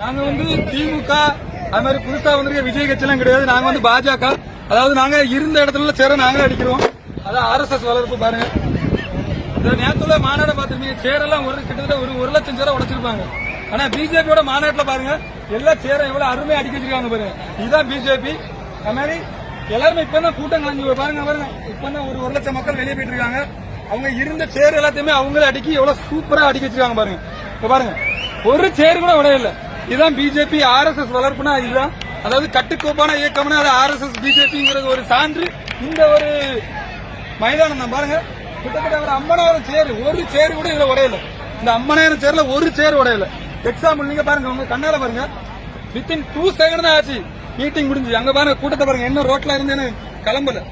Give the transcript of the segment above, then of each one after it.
நாங்க வந்து திமுக அது மாதிரி புதுசா வந்திருக்க விஜய் கட்சி எல்லாம் கிடையாது. நாங்க வந்து பாஜக. அதாவது நாங்க இருந்த இடத்துல சேர நாங்களே அடிக்கிறோம். அதான் RSS வளர்ப்பு பாருங்க. இந்த நேரத்துல மாநாடு பாத்துருப்பீங்க. சேரெல்லாம் கிட்டத்தட்ட ஒரு லட்சம் சேர உடைச்சிருப்பாங்க. ஆனா பிஜேபியோட மாநாட்டுல பாருங்க எல்லா சேர எவ்வளவு அருமையா அடிக்க வச்சிருக்காங்க பாருங்க. இதுதான் பிஜேபி. அது மாதிரி எல்லாருமே இப்பதான் கூட்டம் கலந்து பாருங்க பாருங்க. இப்பதான் ஒரு லட்சம் மக்கள் வெளியே போயிட்டு இருக்காங்க. அவங்க இருந்த சேர் எல்லாத்தையுமே அவங்களே அடிக்கி எவ்வளவு சூப்பரா அடிக்க வச்சிருக்காங்க பாருங்க. இப்ப பாருங்க ஒரு சேர் கூட உடையல. இதுதான் பிஜேபி RSS வளர்ப்புனா இதுதான். அதாவது கட்டுக்கோப்பான இயக்கம்னா அது RSS பிஜேபிங்கிறது ஒரு சான்று. இந்த ஒரு மைதானம் தான் பாருங்க. கிட்டத்தட்ட ஒரு 50,000 சேர், ஒரு சேர் கூட இதுல உடையல. இந்த 50,000 சேர்ல ஒரு சேர் உடையல. எக்ஸாம்பிள் நீங்க பாருங்க, உங்க கண்ணால பாருங்க. வித்தின் 2 செகண்ட் தான் ஆச்சு மீட்டிங் முடிஞ்சு. அங்க பாருங்க கூட்டத்தை பாருங்க. என்ன ரோட்ல இருந்து கிளம்பல.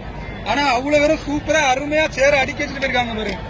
ஆனா அவ்வளவு பேரும் சூப்பரா அருமையா சேர அடிக்க வச்சுட்டு போயிருக்காங்க பாருங்க.